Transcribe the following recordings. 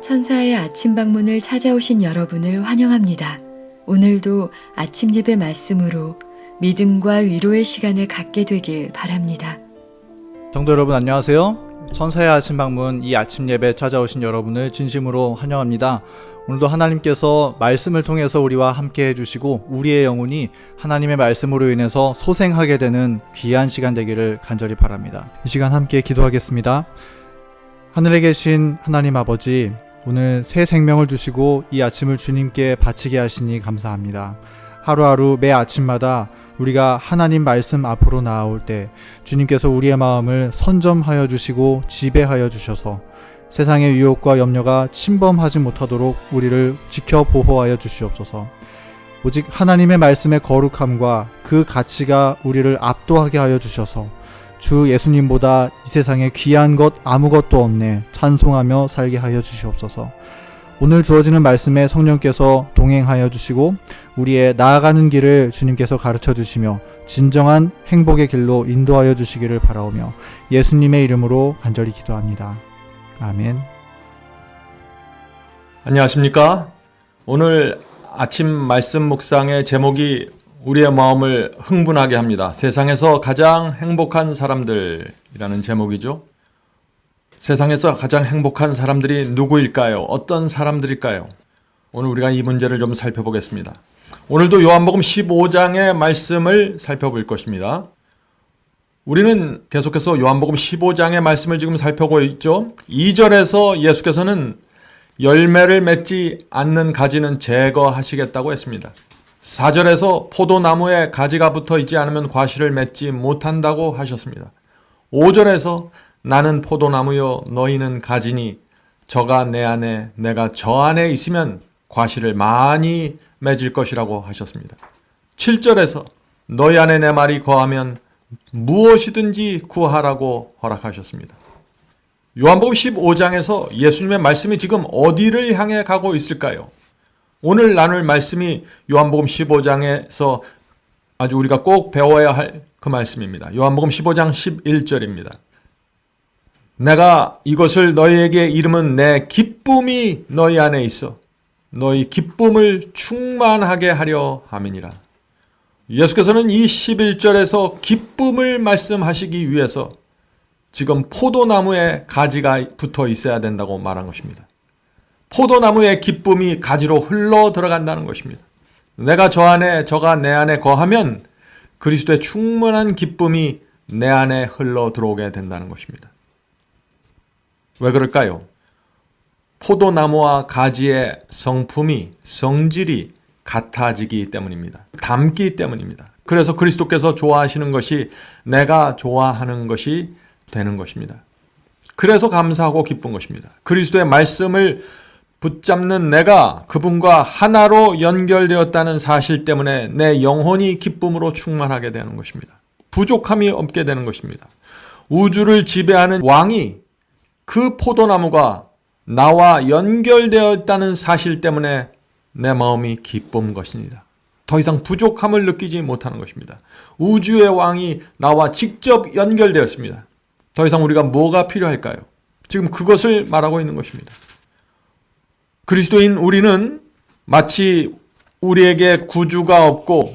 천사의 아침 방문을 찾아오신 여러분을 환영합니다. 오늘도 아침 예배 말씀으로 믿음과 위로의 시간을 갖게 되길 바랍니다. 성도 여러분 안녕하세요. 천사의 아침 방문 이 아침 예배 찾아오신 여러분을 진심으로 환영합니다. 오늘도 하나님께서 말씀을 통해서 우리와 함께 해주시고 우리의 영혼이 하나님의 말씀으로 인해서 소생하게 되는 귀한 시간 되기를 간절히 바랍니다. 이 시간 함께 기도하겠습니다. 하늘에 계신 하나님 아버지, 오늘 새 생명을 주시고 이 아침을 주님께 바치게 하시니 감사합니다. 하루하루 매 아침마다 우리가 하나님 말씀 앞으로 나아올 때 주님께서 우리의 마음을 선점하여 주시고 지배하여 주셔서 세상의 유혹과 염려가 침범하지 못하도록 우리를 지켜 보호하여 주시옵소서. 오직 하나님의 말씀의 거룩함과 그 가치가 우리를 압도하게 하여 주셔서 주 예수님보다 이 세상에 귀한 것 아무것도 없네 찬송하며 살게 하여 주시옵소서. 오늘 주어지는 말씀에 성령께서 동행하여 주시고 우리의 나아가는 길을 주님께서 가르쳐 주시며 진정한 행복의 길로 인도하여 주시기를 바라오며 예수님의 이름으로 간절히 기도합니다. 아멘. 안녕하십니까? 오늘 아침 말씀 묵상의 제목이 우리의 마음을 흥분하게 합니다. 세상에서 가장 행복한 사람들이라는 제목이죠. 세상에서 가장 행복한 사람들이 누구일까요? 어떤 사람들일까요? 오늘 우리가 이 문제를 좀 살펴보겠습니다. 오늘도 요한복음 15장의 말씀을 살펴볼 것입니다. 우리는 계속해서 요한복음 15장의 말씀을 지금 살펴보고 있죠. 2절에서 예수께서는 열매를 맺지 않는 가지는 제거하시겠다고 했습니다. 4절에서 포도나무에 가지가 붙어 있지 않으면 과실을 맺지 못한다고 하셨습니다. 5절에서 나는 포도나무요 너희는 가지니 저가 내 안에 내가 저 안에 있으면 과실을 많이 맺을 것이라고 하셨습니다. 7절에서 너희 안에 내 말이 거하면 무엇이든지 구하라고 허락하셨습니다. 요한복음 15장에서 예수님의 말씀이 지금 어디를 향해 가고 있을까요? 오늘 나눌 말씀이 요한복음 15장에서 아주 우리가 꼭 배워야 할 그 말씀입니다. 요한복음 15장 11절입니다. 내가 이것을 너희에게 이름은 내 기쁨이 너희 안에 있어 너희 기쁨을 충만하게 하려 함이니라. 예수께서는 이 11절에서 기쁨을 말씀하시기 위해서 지금 포도나무에 가지가 붙어 있어야 된다고 말한 것입니다. 포도나무의 기쁨이 가지로 흘러 들어간다는 것입니다. 내가 저 안에 저가 내 안에 거하면 그리스도의 충만한 기쁨이 내 안에 흘러 들어오게 된다는 것입니다. 왜 그럴까요? 포도나무와 가지의 성품이 성질이 같아지기 때문입니다. 닮기 때문입니다. 그래서 그리스도께서 좋아하시는 것이 내가 좋아하는 것이 되는 것입니다. 그래서 감사하고 기쁜 것입니다. 그리스도의 말씀을 붙잡는 내가 그분과 하나로 연결되었다는 사실 때문에 내 영혼이 기쁨으로 충만하게 되는 것입니다. 부족함이 없게 되는 것입니다. 우주를 지배하는 왕이 그 포도나무가 나와 연결되어 있다는 사실 때문에 내 마음이 기쁜 것입니다. 더 이상 부족함을 느끼지 못하는 것입니다. 우주의 왕이 나와 직접 연결되었습니다. 더 이상 우리가 뭐가 필요할까요? 지금 그것을 말하고 있는 것입니다. 그리스도인 우리는 마치 우리에게 구주가 없고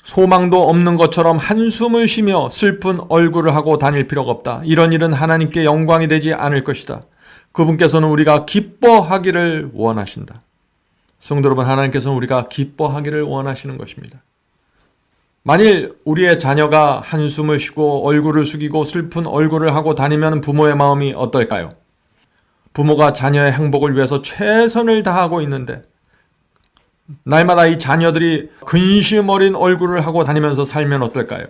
소망도 없는 것처럼 한숨을 쉬며 슬픈 얼굴을 하고 다닐 필요가 없다. 이런 일은 하나님께 영광이 되지 않을 것이다. 그분께서는 우리가 기뻐하기를 원하신다. 성도 여러분, 하나님께서는 우리가 기뻐하기를 원하시는 것입니다. 만일 우리의 자녀가 한숨을 쉬고 얼굴을 숙이고 슬픈 얼굴을 하고 다니면 부모의 마음이 어떨까요? 부모가 자녀의 행복을 위해서 최선을 다하고 있는데 날마다 이 자녀들이 근심 어린 얼굴을 하고 다니면서 살면 어떨까요?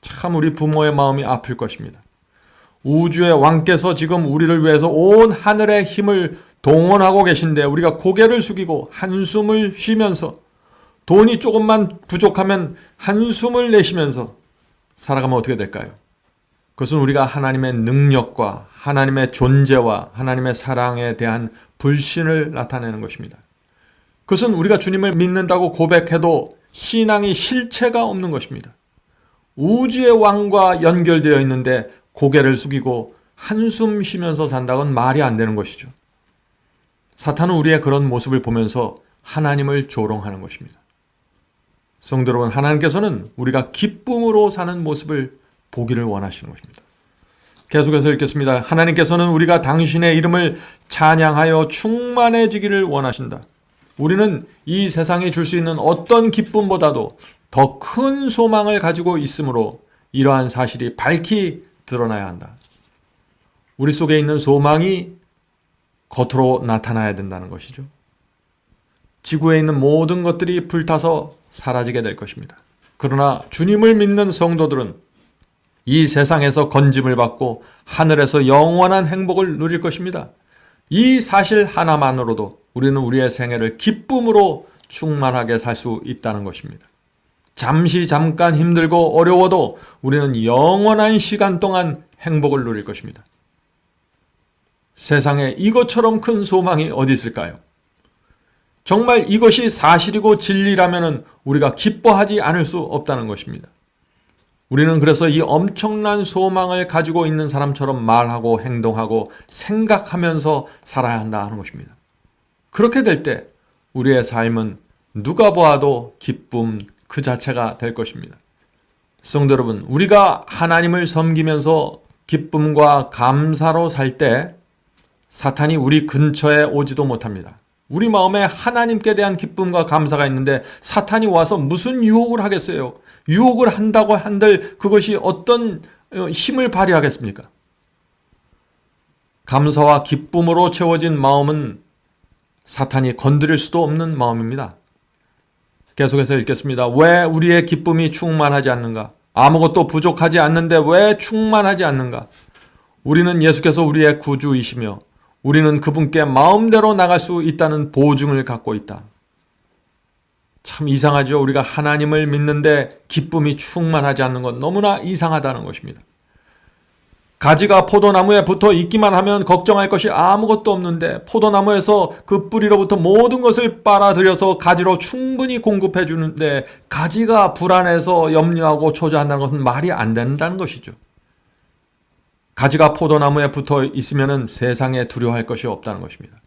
참 우리 부모의 마음이 아플 것입니다. 우주의 왕께서 지금 우리를 위해서 온 하늘의 힘을 동원하고 계신데 우리가 고개를 숙이고 한숨을 쉬면서 돈이 조금만 부족하면 한숨을 내쉬면서 살아가면 어떻게 될까요? 그것은 우리가 하나님의 능력과 하나님의 존재와 하나님의 사랑에 대한 불신을 나타내는 것입니다. 그것은 우리가 주님을 믿는다고 고백해도 신앙이 실체가 없는 것입니다. 우주의 왕과 연결되어 있는데 고개를 숙이고 한숨 쉬면서 산다곤 말이 안 되는 것이죠. 사탄은 우리의 그런 모습을 보면서 하나님을 조롱하는 것입니다. 성도 여러분, 하나님께서는 우리가 기쁨으로 사는 모습을 보기를 원하시는 것입니다. 계속해서 읽겠습니다. 하나님께서는 우리가 당신의 이름을 찬양하여 충만해지기를 원하신다. 우리는 이 세상이 줄 수 있는 어떤 기쁨보다도 더 큰 소망을 가지고 있으므로 이러한 사실이 밝히 드러나야 한다. 우리 속에 있는 소망이 겉으로 나타나야 된다는 것이죠. 지구에 있는 모든 것들이 불타서 사라지게 될 것입니다. 그러나 주님을 믿는 성도들은 이 세상에서 건짐을 받고 하늘에서 영원한 행복을 누릴 것입니다. 이 사실 하나만으로도 우리는 우리의 생애를 기쁨으로 충만하게 살 수 있다는 것입니다. 잠깐 힘들고 어려워도 우리는 영원한 시간 동안 행복을 누릴 것입니다. 세상에 이것처럼 큰 소망이 어디 있을까요? 정말 이것이 사실이고 진리라면 우리가 기뻐하지 않을 수 없다는 것입니다. 우리는 그래서 이 엄청난 소망을 가지고 있는 사람처럼 말하고 행동하고 생각하면서 살아야 한다 하는 것입니다. 그렇게 될 때 우리의 삶은 누가 보아도 기쁨 그 자체가 될 것입니다. 성도 여러분, 우리가 하나님을 섬기면서 기쁨과 감사로 살 때 사탄이 우리 근처에 오지도 못합니다. 우리 마음에 하나님께 대한 기쁨과 감사가 있는데 사탄이 와서 무슨 유혹을 하겠어요? 유혹을 한다고 한들 그것이 어떤 힘을 발휘하겠습니까? 감사와 기쁨으로 채워진 마음은 사탄이 건드릴 수도 없는 마음입니다. 계속해서 읽겠습니다. 왜 우리의 기쁨이 충만하지 않는가? 아무것도 부족하지 않는데 왜 충만하지 않는가? 우리는 예수께서 우리의 구주이시며 우리는 그분께 마음대로 나갈 수 있다는 보증을 갖고 있다. 참 이상하죠. 우리가 하나님을 믿는데 기쁨이 충만하지 않는 건 너무나 이상하다는 것입니다. 가지가 포도나무에 붙어 있기만 하면 걱정할 것이 아무것도 없는데 포도나무에서 그 뿌리로부터 모든 것을 빨아들여서 가지로 충분히 공급해 주는데 가지가 불안해서 염려하고 초조한다는 것은 말이 안 된다는 것이죠. 가지가 포도나무에 붙어 있으면 세상에 두려워할 것이 없다는 것입니다.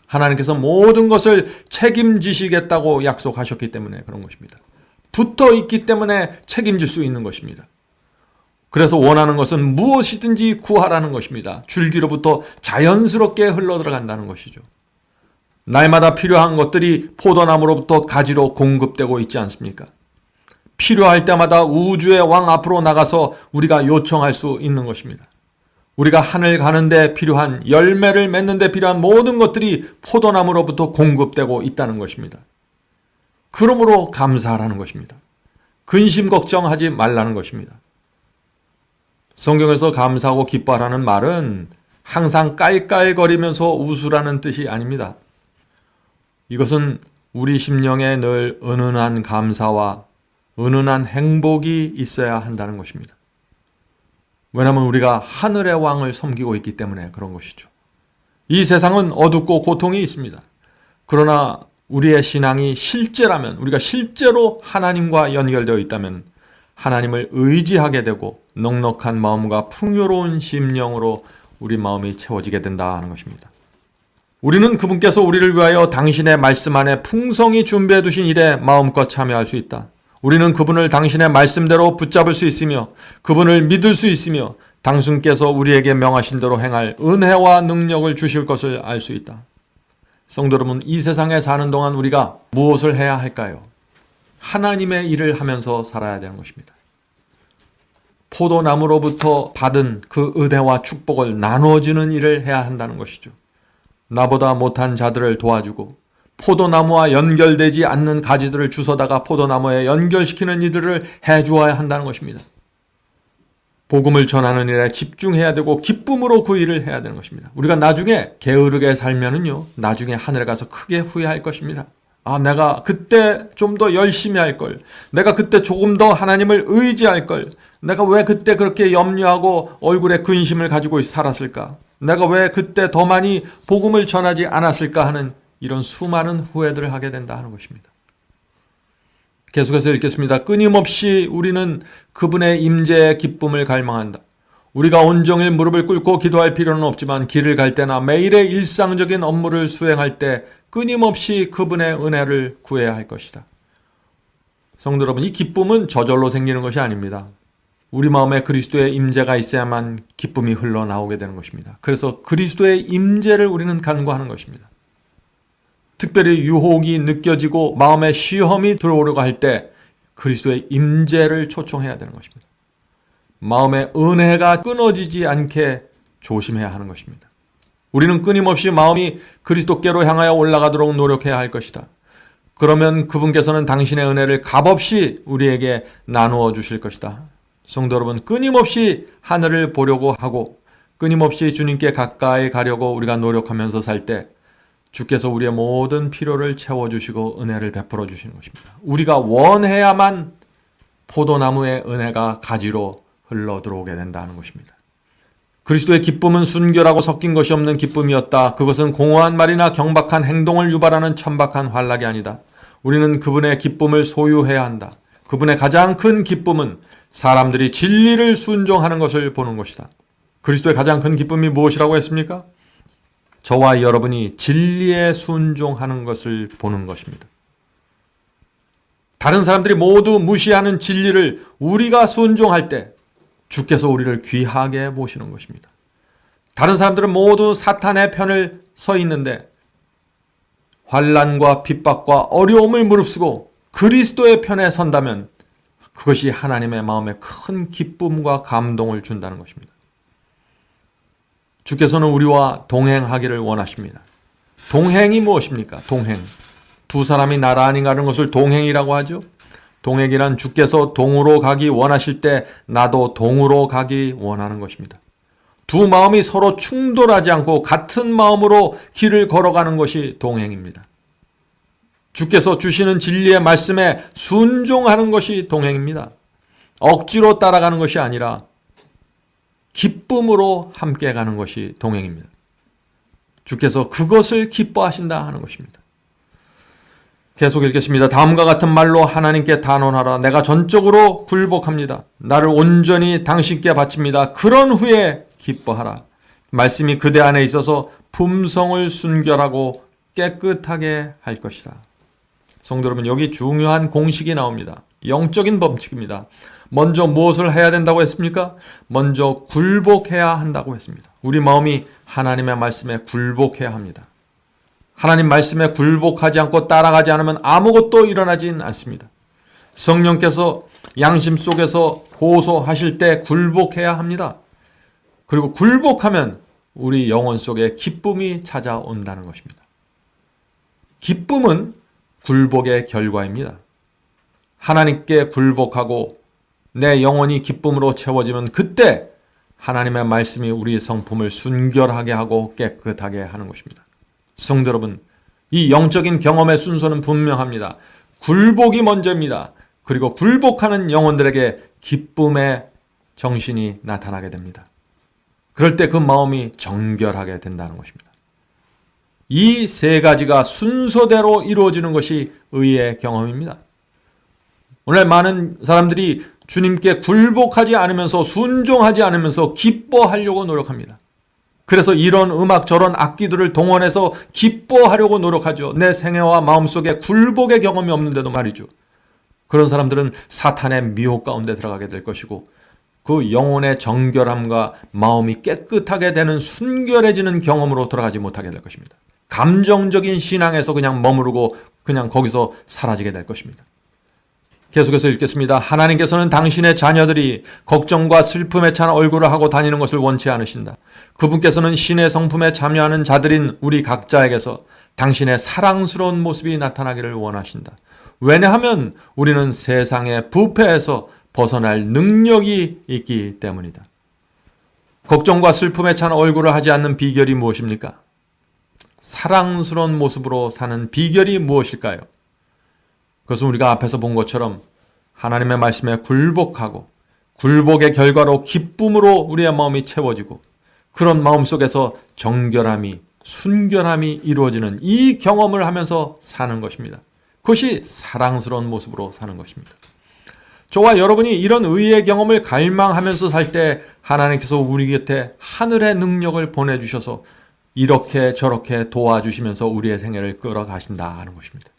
하나님께서 모든 것을 책임지시겠다고 약속하셨기 때문에 그런 것입니다. 붙어 있기 때문에 책임질 수 있는 것입니다. 그래서 원하는 것은 무엇이든지 구하라는 것입니다. 줄기로부터 자연스럽게 흘러들어간다는 것이죠. 날마다 필요한 것들이 포도나무로부터 가지로 공급되고 있지 않습니까? 필요할 때마다 우주의 왕 앞으로 나가서 우리가 요청할 수 있는 것입니다. 우리가 하늘 가는데 필요한 열매를 맺는데 필요한 모든 것들이 포도나무로부터 공급되고 있다는 것입니다. 그러므로 감사하라는 것입니다. 근심 걱정하지 말라는 것입니다. 성경에서 감사하고 기뻐하라는 말은 항상 깔깔거리면서 웃으라는 뜻이 아닙니다. 이것은 우리 심령에 늘 은은한 감사와 은은한 행복이 있어야 한다는 것입니다. 왜냐하면 우리가 하늘의 왕을 섬기고 있기 때문에 그런 것이죠. 이 세상은 어둡고 고통이 있습니다. 그러나 우리의 신앙이 실제라면, 우리가 실제로 하나님과 연결되어 있다면 하나님을 의지하게 되고 넉넉한 마음과 풍요로운 심령으로 우리 마음이 채워지게 된다 하는 것입니다. 우리는 그분께서 우리를 위하여 당신의 말씀 안에 풍성히 준비해 두신 일에 마음껏 참여할 수 있다. 우리는 그분을 당신의 말씀대로 붙잡을 수 있으며 그분을 믿을 수 있으며 당신께서 우리에게 명하신 대로 행할 은혜와 능력을 주실 것을 알 수 있다. 성도 여러분, 이 세상에 사는 동안 우리가 무엇을 해야 할까요? 하나님의 일을 하면서 살아야 되는 것입니다. 포도나무로부터 받은 그 은혜와 축복을 나눠주는 일을 해야 한다는 것이죠. 나보다 못한 자들을 도와주고 포도나무와 연결되지 않는 가지들을 주워다가 포도나무에 연결시키는 일들을 해주어야 한다는 것입니다. 복음을 전하는 일에 집중해야 되고 기쁨으로 그 일을 해야 되는 것입니다. 우리가 나중에 게으르게 살면은요, 나중에 하늘에 가서 크게 후회할 것입니다. 아, 내가 그때 좀 더 열심히 할 걸. 내가 그때 조금 더 하나님을 의지할 걸. 내가 왜 그때 그렇게 염려하고 얼굴에 근심을 가지고 살았을까? 내가 왜 그때 더 많이 복음을 전하지 않았을까 하는 이런 수많은 후회들을 하게 된다 하는 것입니다. 계속해서 읽겠습니다. 끊임없이 우리는 그분의 임재의 기쁨을 갈망한다. 우리가 온종일 무릎을 꿇고 기도할 필요는 없지만 길을 갈 때나 매일의 일상적인 업무를 수행할 때 끊임없이 그분의 은혜를 구해야 할 것이다. 성도 여러분, 이 기쁨은 저절로 생기는 것이 아닙니다. 우리 마음에 그리스도의 임재가 있어야만 기쁨이 흘러나오게 되는 것입니다. 그래서 그리스도의 임재를 우리는 간구하는 것입니다. 특별히 유혹이 느껴지고 마음에 시험이 들어오려고 할 때 그리스도의 임재를 초청해야 되는 것입니다. 마음의 은혜가 끊어지지 않게 조심해야 하는 것입니다. 우리는 끊임없이 마음이 그리스도께로 향하여 올라가도록 노력해야 할 것이다. 그러면 그분께서는 당신의 은혜를 값없이 우리에게 나누어 주실 것이다. 성도 여러분, 끊임없이 하늘을 보려고 하고 끊임없이 주님께 가까이 가려고 우리가 노력하면서 살 때 주께서 우리의 모든 필요를 채워주시고 은혜를 베풀어 주시는 것입니다. 우리가 원해야만 포도나무의 은혜가 가지로 흘러 들어오게 된다는 것입니다. 그리스도의 기쁨은 순결하고 섞인 것이 없는 기쁨이었다. 그것은 공허한 말이나 경박한 행동을 유발하는 천박한 환락이 아니다. 우리는 그분의 기쁨을 소유해야 한다. 그분의 가장 큰 기쁨은 사람들이 진리를 순종하는 것을 보는 것이다. 그리스도의 가장 큰 기쁨이 무엇이라고 했습니까? 저와 여러분이 진리에 순종하는 것을 보는 것입니다. 다른 사람들이 모두 무시하는 진리를 우리가 순종할 때 주께서 우리를 귀하게 모시는 것입니다. 다른 사람들은 모두 사탄의 편을 서 있는데 환난과 핍박과 어려움을 무릅쓰고 그리스도의 편에 선다면 그것이 하나님의 마음에 큰 기쁨과 감동을 준다는 것입니다. 주께서는 우리와 동행하기를 원하십니다. 동행이 무엇입니까? 동행. 두 사람이 나란히 가는 것을 동행이라고 하죠. 동행이란 주께서 동으로 가기 원하실 때 나도 동으로 가기 원하는 것입니다. 두 마음이 서로 충돌하지 않고 같은 마음으로 길을 걸어가는 것이 동행입니다. 주께서 주시는 진리의 말씀에 순종하는 것이 동행입니다. 억지로 따라가는 것이 아니라 기쁨으로 함께 가는 것이 동행입니다. 주께서 그것을 기뻐하신다 하는 것입니다. 계속 읽겠습니다. 다음과 같은 말로 하나님께 단언하라. 내가 전적으로 굴복합니다. 나를 온전히 당신께 바칩니다. 그런 후에 기뻐하라. 말씀이 그대 안에 있어서 품성을 순결하고 깨끗하게 할 것이다. 성도 여러분, 여기 중요한 공식이 나옵니다. 영적인 법칙입니다. 먼저 무엇을 해야 된다고 했습니까? 먼저 굴복해야 한다고 했습니다. 우리 마음이 하나님의 말씀에 굴복해야 합니다. 하나님 말씀에 굴복하지 않고 따라가지 않으면 아무것도 일어나진 않습니다. 성령께서 양심 속에서 호소하실 때 굴복해야 합니다. 그리고 굴복하면 우리 영혼 속에 기쁨이 찾아온다는 것입니다. 기쁨은 굴복의 결과입니다. 하나님께 굴복하고 내 영혼이 기쁨으로 채워지면 그때 하나님의 말씀이 우리 성품을 순결하게 하고 깨끗하게 하는 것입니다. 성도 여러분, 이 영적인 경험의 순서는 분명합니다. 굴복이 먼저입니다. 그리고 굴복하는 영혼들에게 기쁨의 정신이 나타나게 됩니다. 그럴 때 그 마음이 정결하게 된다는 것입니다. 이 세 가지가 순서대로 이루어지는 것이 의의 경험입니다. 오늘 많은 사람들이 주님께 굴복하지 않으면서 순종하지 않으면서 기뻐하려고 노력합니다. 그래서 이런 음악 저런 악기들을 동원해서 기뻐하려고 노력하죠. 내 생애와 마음속에 굴복의 경험이 없는데도 말이죠. 그런 사람들은 사탄의 미혹 가운데 들어가게 될 것이고 그 영혼의 정결함과 마음이 깨끗하게 되는 순결해지는 경험으로 들어가지 못하게 될 것입니다. 감정적인 신앙에서 그냥 머무르고 그냥 거기서 사라지게 될 것입니다. 계속해서 읽겠습니다. 하나님께서는 당신의 자녀들이 걱정과 슬픔에 찬 얼굴을 하고 다니는 것을 원치 않으신다. 그분께서는 신의 성품에 참여하는 자들인 우리 각자에게서 당신의 사랑스러운 모습이 나타나기를 원하신다. 왜냐하면 우리는 세상의 부패에서 벗어날 능력이 있기 때문이다. 걱정과 슬픔에 찬 얼굴을 하지 않는 비결이 무엇입니까? 사랑스러운 모습으로 사는 비결이 무엇일까요? 그것은 우리가 앞에서 본 것처럼 하나님의 말씀에 굴복하고 굴복의 결과로 기쁨으로 우리의 마음이 채워지고 그런 마음 속에서 정결함이 순결함이 이루어지는 이 경험을 하면서 사는 것입니다. 그것이 사랑스러운 모습으로 사는 것입니다. 저와 여러분이 이런 의의 경험을 갈망하면서 살 때 하나님께서 우리 곁에 하늘의 능력을 보내주셔서 이렇게 저렇게 도와주시면서 우리의 생애를 끌어가신다는 것입니다.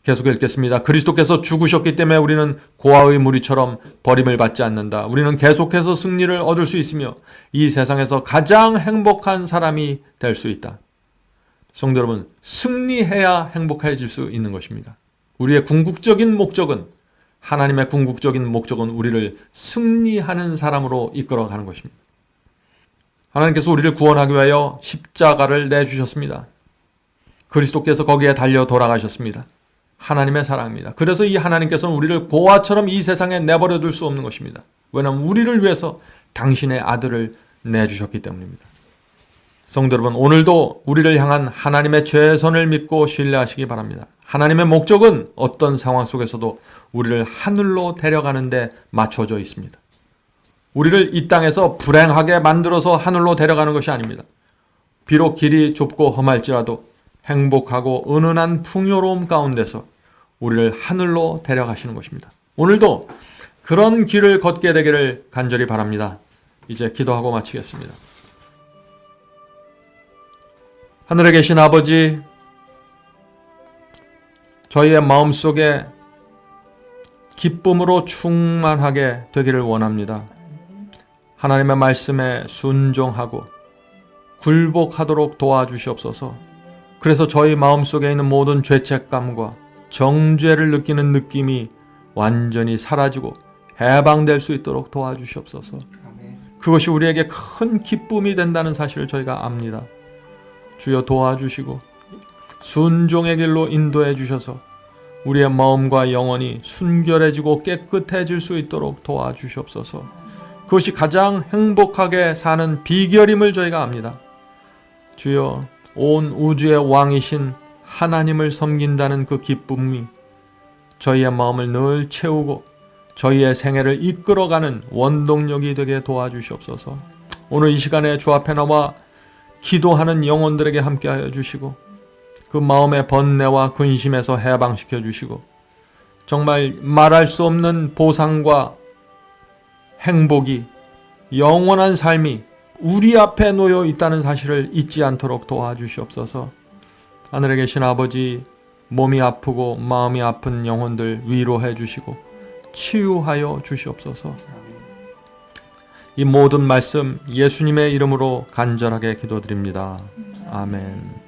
계속 읽겠습니다. 그리스도께서 죽으셨기 때문에 우리는 고아의 무리처럼 버림을 받지 않는다. 우리는 계속해서 승리를 얻을 수 있으며 이 세상에서 가장 행복한 사람이 될 수 있다. 성도 여러분, 승리해야 행복해질 수 있는 것입니다. 우리의 궁극적인 목적은, 하나님의 궁극적인 목적은 우리를 승리하는 사람으로 이끌어가는 것입니다. 하나님께서 우리를 구원하기 위하여 십자가를 내주셨습니다. 그리스도께서 거기에 달려 돌아가셨습니다. 하나님의 사랑입니다. 그래서 이 하나님께서는 우리를 고아처럼 이 세상에 내버려 둘 수 없는 것입니다. 왜냐하면 우리를 위해서 당신의 아들을 내주셨기 때문입니다. 성도 여러분, 오늘도 우리를 향한 하나님의 최선을 믿고 신뢰하시기 바랍니다. 하나님의 목적은 어떤 상황 속에서도 우리를 하늘로 데려가는 데 맞춰져 있습니다. 우리를 이 땅에서 불행하게 만들어서 하늘로 데려가는 것이 아닙니다. 비록 길이 좁고 험할지라도 행복하고 은은한 풍요로움 가운데서 우리를 하늘로 데려가시는 것입니다. 오늘도 그런 길을 걷게 되기를 간절히 바랍니다. 이제 기도하고 마치겠습니다. 하늘에 계신 아버지, 저희의 마음속에 기쁨으로 충만하게 되기를 원합니다. 하나님의 말씀에 순종하고 굴복하도록 도와주시옵소서. 그래서 저희 마음속에 있는 모든 죄책감과 정죄를 느끼는 느낌이 완전히 사라지고 해방될 수 있도록 도와주시옵소서. 그것이 우리에게 큰 기쁨이 된다는 사실을 저희가 압니다. 주여 도와주시고 순종의 길로 인도해 주셔서 우리의 마음과 영혼이 순결해지고 깨끗해질 수 있도록 도와주시옵소서. 그것이 가장 행복하게 사는 비결임을 저희가 압니다. 주여, 온 우주의 왕이신 하나님을 섬긴다는 그 기쁨이 저희의 마음을 늘 채우고 저희의 생애를 이끌어가는 원동력이 되게 도와주시옵소서. 오늘 이 시간에 주 앞에 나와 기도하는 영혼들에게 함께하여 주시고 그 마음의 번뇌와 근심에서 해방시켜 주시고 정말 말할 수 없는 보상과 행복이, 영원한 삶이 우리 앞에 놓여 있다는 사실을 잊지 않도록 도와주시옵소서. 하늘에 계신 아버지, 몸이 아프고 마음이 아픈 영혼들 위로해 주시고 치유하여 주시옵소서. 이 모든 말씀 예수님의 이름으로 간절하게 기도드립니다. 아멘.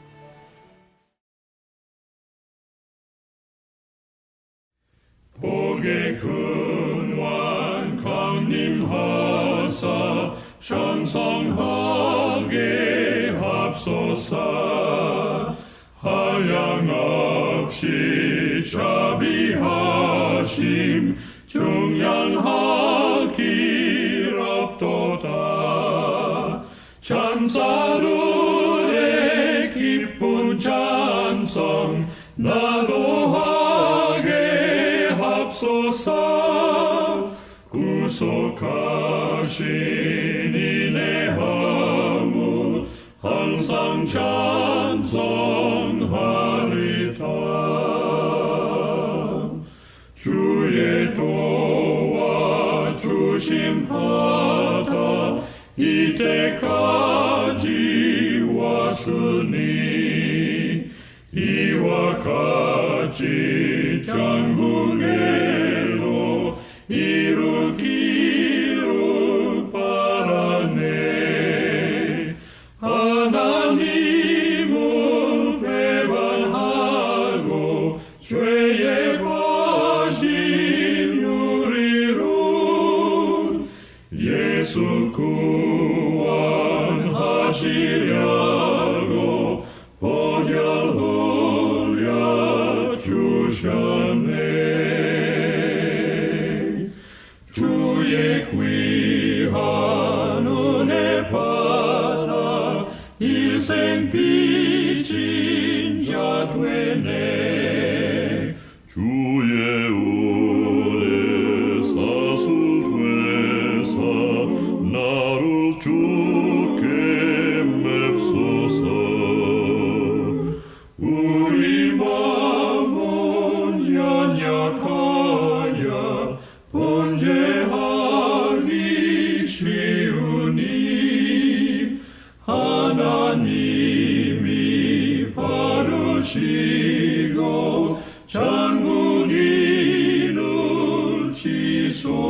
복의 근원 강림하사 찬송하게 합소서. 한량없이 자비하심 중량할 길 없도다. 찬사들의 기쁜 찬송 나도하게 합소서. 구속하신 이내 허물 항상 찬송하리다. 주의 도와주심 받아 이때까지 왔으니 이와 같이 전국에로 이루기를 바라네. 하나님을 배반하고 죄에 빠진 우리를 예수 구원하시려고 보혈 흘려 주셨네. 주의 귀한 은혜 받아 일생 빚진 자 되네. 주의 은혜 사슬되사 나를 주께 맵소서. 우리 마음은 연약하여 하나님이 바르시고 장군이 눈치소서